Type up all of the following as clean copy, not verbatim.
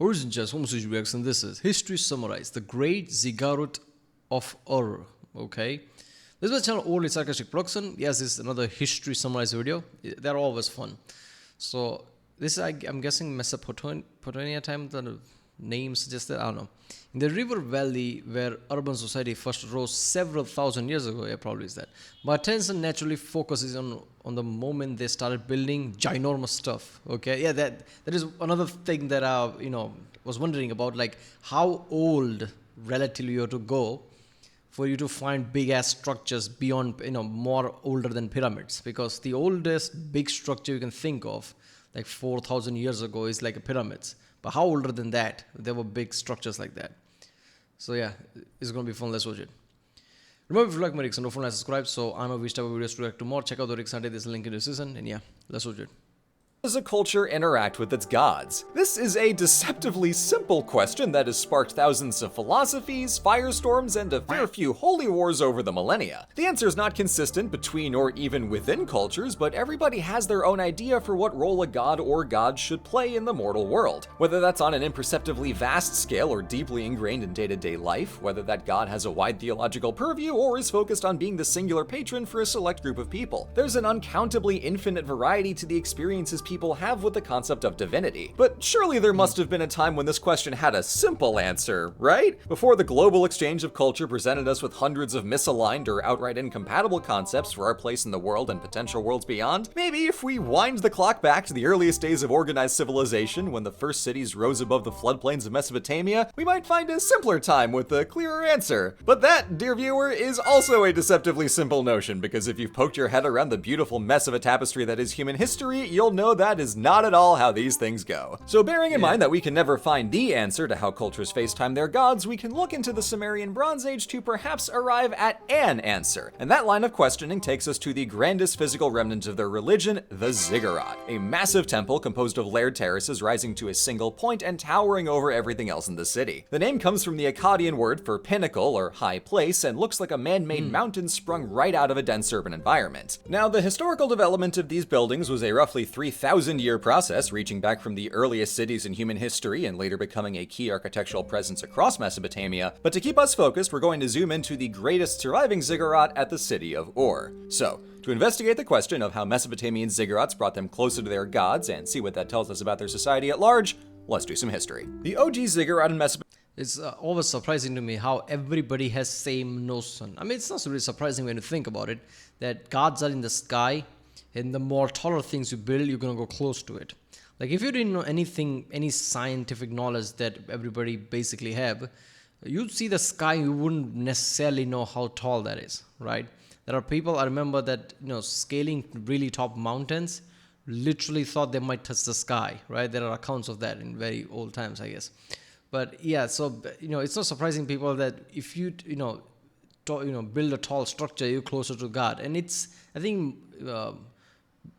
Ladies and gentlemen, and this is History Summarized, the Great Ziggurat of Ur. Okay, this is a channel only sarcastic production. Yes, this is another History Summarized video. They're always fun. So this is, I'm guessing, Mesopotamia time. The name suggested, I don't know. In the river valley where urban society first rose several thousand years ago, yeah, probably is that. But attention naturally focuses on the moment they started building ginormous stuff. Okay, yeah, that is another thing that I was wondering about, like how old relatively you have to go for you to find big ass structures beyond, more older than pyramids, because the oldest big structure you can think of, like 4,000 years ago, is like a pyramids. But how older than that? There were big structures like that. So yeah, it's going to be fun. Let's watch it. Remember, if you like my Rick, don't forget to subscribe. So I know which type of videos to react to more. Check out the Rick Sunday. There's a link in the description. And yeah, let's watch it. Does a culture interact with its gods? This is a deceptively simple question that has sparked thousands of philosophies, firestorms, and a fair few holy wars over the millennia. The answer is not consistent between or even within cultures, but everybody has their own idea for what role a god or gods should play in the mortal world. Whether that's on an imperceptibly vast scale or deeply ingrained in day-to-day life, whether that god has a wide theological purview or is focused on being the singular patron for a select group of people. There's an uncountably infinite variety to the experiences people have with the concept of divinity. But surely there must have been a time when this question had a simple answer, right? Before the global exchange of culture presented us with hundreds of misaligned or outright incompatible concepts for our place in the world and potential worlds beyond, maybe if we wind the clock back to the earliest days of organized civilization, when the first cities rose above the floodplains of Mesopotamia, we might find a simpler time with a clearer answer. But that, dear viewer, is also a deceptively simple notion, because if you've poked your head around the beautiful mess of a tapestry that is human history, you'll know that is not at all how these things go. So bearing in mind that we can never find the answer to how cultures FaceTime their gods, we can look into the Sumerian Bronze Age to perhaps arrive at an answer. And that line of questioning takes us to the grandest physical remnant of their religion, the Ziggurat, a massive temple composed of layered terraces rising to a single point and towering over everything else in the city. The name comes from the Akkadian word for pinnacle or high place and looks like a man-made mountain sprung right out of a dense urban environment. Now, the historical development of these buildings was a roughly 3,000-year process reaching back from the earliest cities in human history and later becoming a key architectural presence across Mesopotamia. But to keep us focused, we're going to zoom into the greatest surviving ziggurat at the city of Ur. So, to investigate the question of how Mesopotamian ziggurats brought them closer to their gods and see what that tells us about their society at large, let's do some history. The OG ziggurat in Mesopotamia. It's always surprising to me how everybody has same notion. I mean, it's not really surprising when you think about it, that gods are in the sky, and the more taller things you build, you're going to go close to it. Like if you didn't know anything, any scientific knowledge that everybody basically have, you'd see the sky, you wouldn't necessarily know how tall that is, right? There are people, I remember that, scaling really top mountains, literally thought they might touch the sky, right? There are accounts of that in very old times, I guess. But yeah, so, it's not surprising people that if you, build a tall structure, you're closer to God. And it's, I think,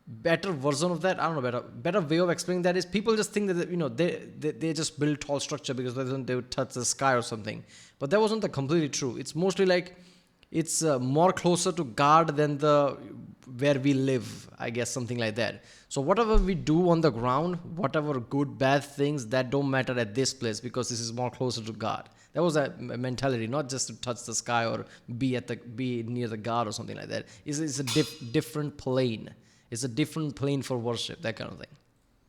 better version of that, I don't know, better way of explaining that is people just think that they just build tall structure because they would touch the sky or something, but that wasn't completely true. It's mostly like it's more closer to God than where we live, I guess, something like that. So whatever we do on the ground, whatever good bad things, that don't matter at this place because this is more closer to God. That was a mentality, not just to touch the sky or be near the God or something like that. It's a different plane. It's a different plane for worship, that kind of thing.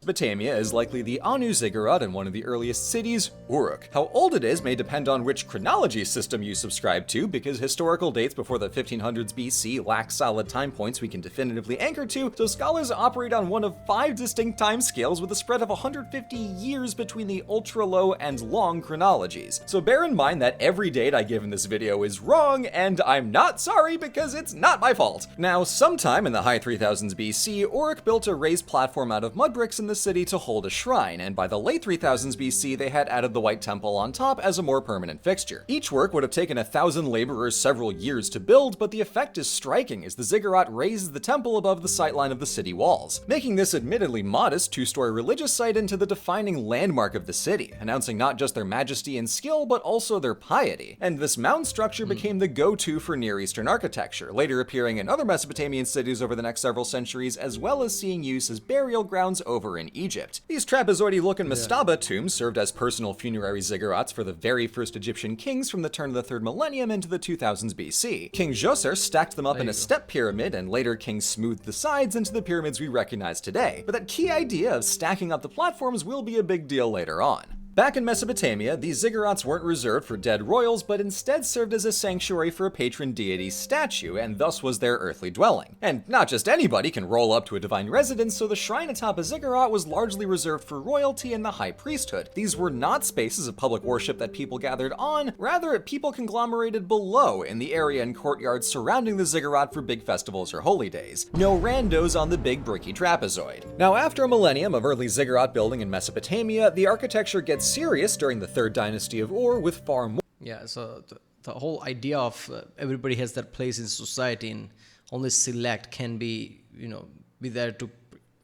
Mesopotamia is likely the Anu ziggurat in one of the earliest cities, Uruk. How old it is may depend on which chronology system you subscribe to, because historical dates before the 1500s BC lack solid time points we can definitively anchor to, so scholars operate on one of 5 distinct time scales with a spread of 150 years between the ultra-low and long chronologies. So bear in mind that every date I give in this video is wrong, and I'm not sorry because it's not my fault. Now, sometime in the high 3000s BC, Uruk built a raised platform out of mud bricks in the city to hold a shrine, and by the late 3000s BC they had added the White Temple on top as a more permanent fixture. Each work would have taken 1,000 laborers several years to build, but the effect is striking as the ziggurat raises the temple above the sightline of the city walls, making this admittedly modest 2-story religious site into the defining landmark of the city, announcing not just their majesty and skill, but also their piety. And this mound structure became the go-to for Near Eastern architecture, later appearing in other Mesopotamian cities over the next several centuries, as well as seeing use as burial grounds over in Egypt. These trapezoidy-looking mastaba tombs served as personal funerary ziggurats for the very first Egyptian kings from the turn of the 3rd millennium into the 2000s BC. King Djoser stacked them up in a step pyramid, and later kings smoothed the sides into the pyramids we recognize today. But that key idea of stacking up the platforms will be a big deal later on. Back in Mesopotamia, these ziggurats weren't reserved for dead royals, but instead served as a sanctuary for a patron deity's statue, and thus was their earthly dwelling. And not just anybody can roll up to a divine residence, so the shrine atop a ziggurat was largely reserved for royalty and the high priesthood. These were not spaces of public worship that people gathered on, rather people conglomerated below in the area and courtyards surrounding the ziggurat for big festivals or holy days. No randos on the big bricky trapezoid. Now, after a millennium of early ziggurat building in Mesopotamia, the architecture gets serious during the Third Dynasty of Ur with far more. Yeah, so the whole idea of everybody has their place in society and only select can be, be there to,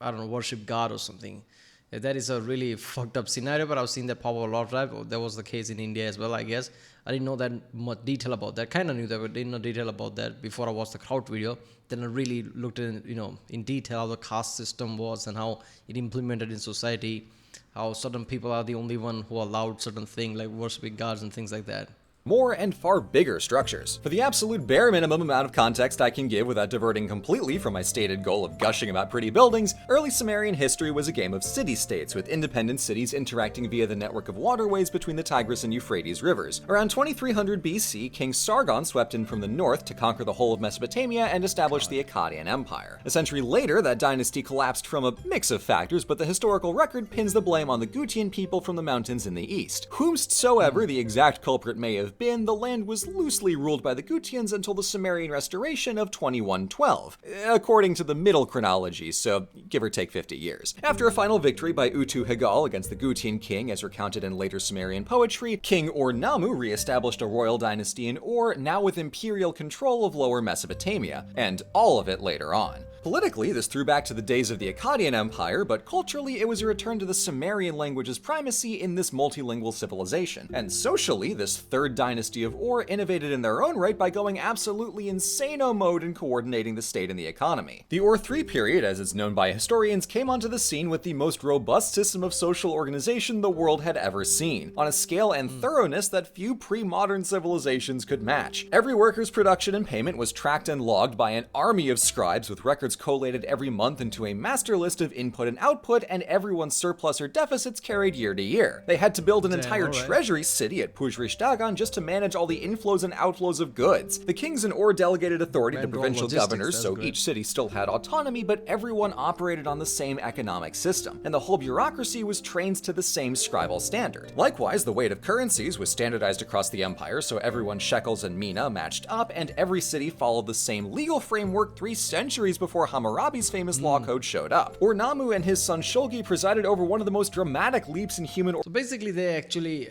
I don't know, worship God or something. Yeah, that is a really fucked up scenario, but I've seen that pop up a lot of times. That was the case in India as well, I guess. I didn't know that much detail about that. Kind of knew that, but didn't know detail about that before I watched the crowd video. Then I really looked in, in detail how the caste system was and how it implemented in society. How certain people are the only one who allowed certain things like worshiping gods and things like that. More and far bigger structures. For the absolute bare minimum amount of context I can give without diverting completely from my stated goal of gushing about pretty buildings, early Sumerian history was a game of city-states, with independent cities interacting via the network of waterways between the Tigris and Euphrates rivers. Around 2300 BC, King Sargon swept in from the north to conquer the whole of Mesopotamia and establish the Akkadian Empire. A century later, that dynasty collapsed from a mix of factors, but the historical record pins the blame on the Gutian people from the mountains in the east. Whomsoever the exact culprit may have been, the land was loosely ruled by the Gutians until the Sumerian restoration of 2112, according to the middle chronology, so give or take 50 years. After a final victory by Utu-Hagal against the Gutian king, as recounted in later Sumerian poetry, King Ur-Nammu re-established a royal dynasty in Ur, now with imperial control of Lower Mesopotamia, and all of it later on. Politically, this threw back to the days of the Akkadian Empire, but culturally it was a return to the Sumerian language's primacy in this multilingual civilization. And socially, this Third Dynasty of Ur innovated in their own right by going absolutely insano mode in coordinating the state and the economy. The Ur III period, as it's known by historians, came onto the scene with the most robust system of social organization the world had ever seen, on a scale and thoroughness that few pre-modern civilizations could match. Every worker's production and payment was tracked and logged by an army of scribes, with records collated every month into a master list of input and output, and everyone's surplus or deficits carried year to year. They had to build an entire treasury city at Pujrish Dagon just to manage all the inflows and outflows of goods. The kings in Ur delegated authority to provincial governors, so each city still had autonomy, but everyone operated on the same economic system, and the whole bureaucracy was trained to the same scribal standard. Likewise, the weight of currencies was standardized across the empire, so everyone's shekels and mina matched up, and every city followed the same legal framework 3 centuries before Hammurabi's famous law code showed up. Ur-Nammu and his son Shulgi presided over one of the most dramatic leaps in human. So basically, they actually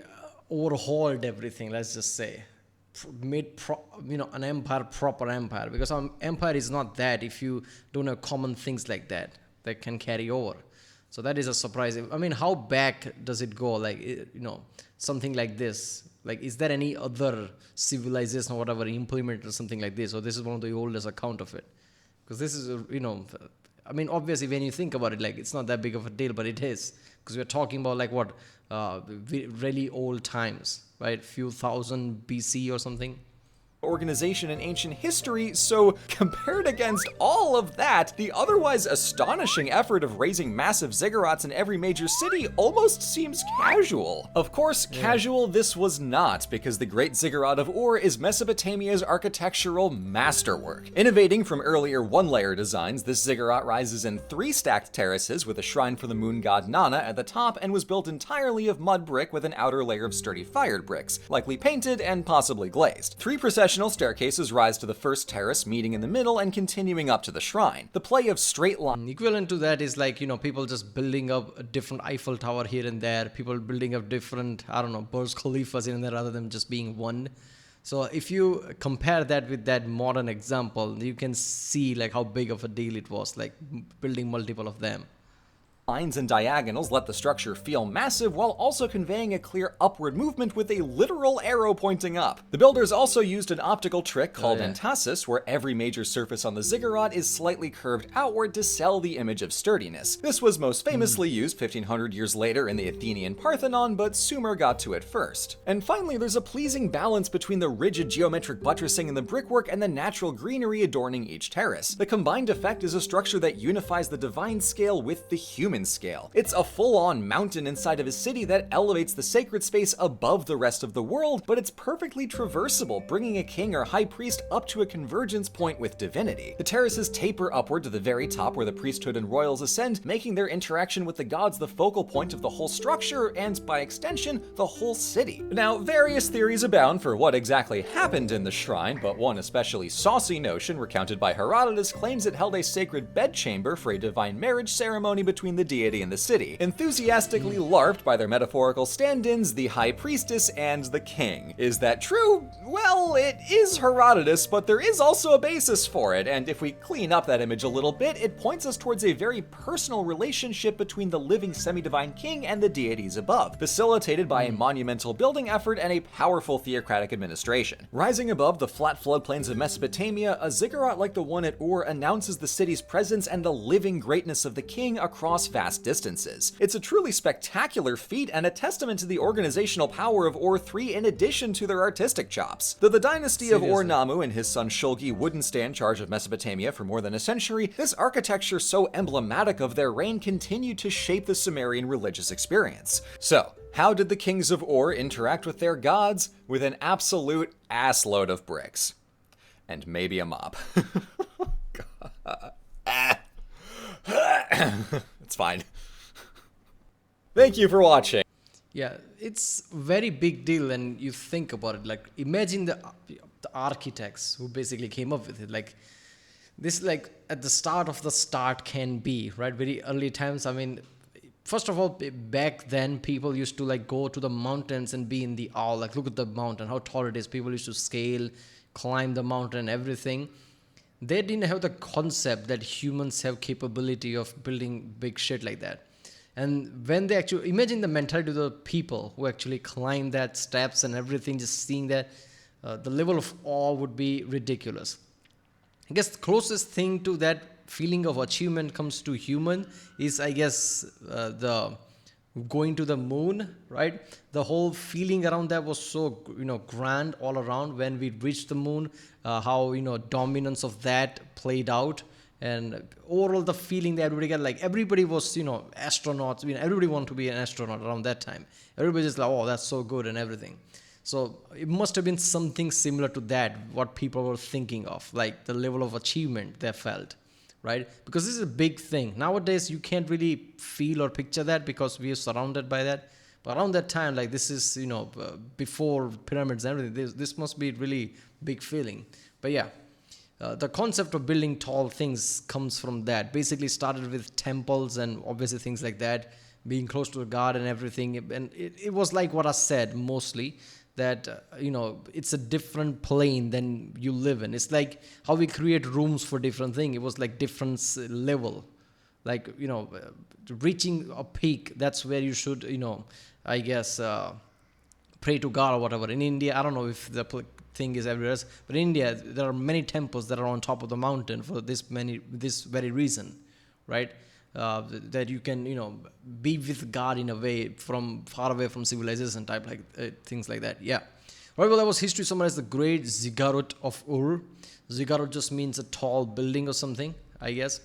overhauled everything. Let's just say, made an empire proper empire. Because an empire is not that if you don't have common things like that can carry over. So that is a surprise. I mean, how back does it go? Like something like this. Like, is there any other civilization or whatever implemented something like this? Or this is one of the oldest account of it? Because this is, I mean, obviously when you think about it, like, it's not that big of a deal, but it is. Because we're talking about like what, really old times, right? Few thousand BC or something. Organization in ancient history, so compared against all of that, the otherwise astonishing effort of raising massive ziggurats in every major city almost seems casual. Of course, casual this was not, because the Great Ziggurat of Ur is Mesopotamia's architectural masterwork. Innovating from earlier one-layer designs, this ziggurat rises in 3 stacked terraces with a shrine for the moon god Nana at the top, and was built entirely of mud brick with an outer layer of sturdy fired bricks, likely painted and possibly glazed. 3 processional staircases rise to the first terrace, meeting in the middle and continuing up to the shrine. The play of straight line. Equivalent to that is like, people just building up a different Eiffel Tower here and there, people building up different, Burj Khalifas here and there rather than just being one. So if you compare that with that modern example, you can see like how big of a deal it was, like building multiple of them. Lines and diagonals let the structure feel massive while also conveying a clear upward movement with a literal arrow pointing up. The builders also used an optical trick called entasis, where every major surface on the ziggurat is slightly curved outward to sell the image of sturdiness. This was most famously used 1500 years later in the Athenian Parthenon, but Sumer got to it first. And finally, there's a pleasing balance between the rigid geometric buttressing in the brickwork and the natural greenery adorning each terrace. The combined effect is a structure that unifies the divine scale with the human scale. It's a full-on mountain inside of a city that elevates the sacred space above the rest of the world, but it's perfectly traversable, bringing a king or high priest up to a convergence point with divinity. The terraces taper upward to the very top where the priesthood and royals ascend, making their interaction with the gods the focal point of the whole structure and, by extension, the whole city. Now, various theories abound for what exactly happened in the shrine, but one especially saucy notion recounted by Herodotus claims it held a sacred bedchamber for a divine marriage ceremony between the deity and the city, enthusiastically larped by their metaphorical stand-ins, the high priestess and the king. Is that true? Well, it is Herodotus, but there is also a basis for it, and if we clean up that image a little bit, it points us towards a very personal relationship between the living semi-divine king and the deities above, facilitated by a monumental building effort and a powerful theocratic administration. Rising above the flat floodplains of Mesopotamia, a ziggurat like the one at Ur announces the city's presence and the living greatness of the king across vast distances. It's a truly spectacular feat and a testament to the organizational power of Ur-3 in addition to their artistic chops. Though the dynasty of Ur-Nammu and his son Shulgi wouldn't stay in charge of Mesopotamia for more than a century, this architecture so emblematic of their reign continued to shape the Sumerian religious experience. So, how did the kings of Ur interact with their gods? With an absolute assload of bricks. And maybe a mop. It's fine. Thank you for watching. Yeah, it's very big deal and you think about it. Like, imagine the architects who basically came up with it. Like, this like at the start of the start can be, right? Very early times. I mean, first of all, back then people used to like go to the mountains and be in the awe. Like, look at the mountain, how tall it is. People used to scale, climb the mountain, everything. They didn't have the concept that humans have capability of building big shit like that. And when they actually, imagine the mentality of the people who actually climb that steps and everything, just seeing that, the level of awe would be ridiculous. I guess the closest thing to that feeling of achievement comes to human is, I guess, the going to the moon, right? The whole feeling around that was so, grand all around when we reached the moon, how, dominance of that played out. And overall, the feeling that everybody got, like everybody was, astronauts. Everybody wanted to be an astronaut around that time. Everybody just like, oh, that's so good and everything. So it must have been something similar to that, what people were thinking of, like the level of achievement they felt, right? Because this is a big thing. Nowadays, you can't really feel or picture that because we are surrounded by that. But around that time, like this is, before pyramids and everything, this must be really big feeling. But yeah. The concept of building tall things comes from that. Basically started with temples and obviously things like that, being close to God and everything. And it was like what I said mostly, that, it's a different plane than you live in. It's like how we create rooms for different things. It was like different level. Like, reaching a peak, that's where you should, I guess, pray to God or whatever. In India, I don't know if the thing is everywhere else, but in India there are many temples that are on top of the mountain for this very reason, right? That you can be with God in a way from far away from civilization type, like things like that. Yeah. Right, well, that was history summarized, the great Ziggurat of Ur. Ziggurat just means a tall building or something, I guess.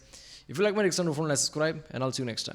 If you like my next one, don't forget to subscribe, and I'll see you next time.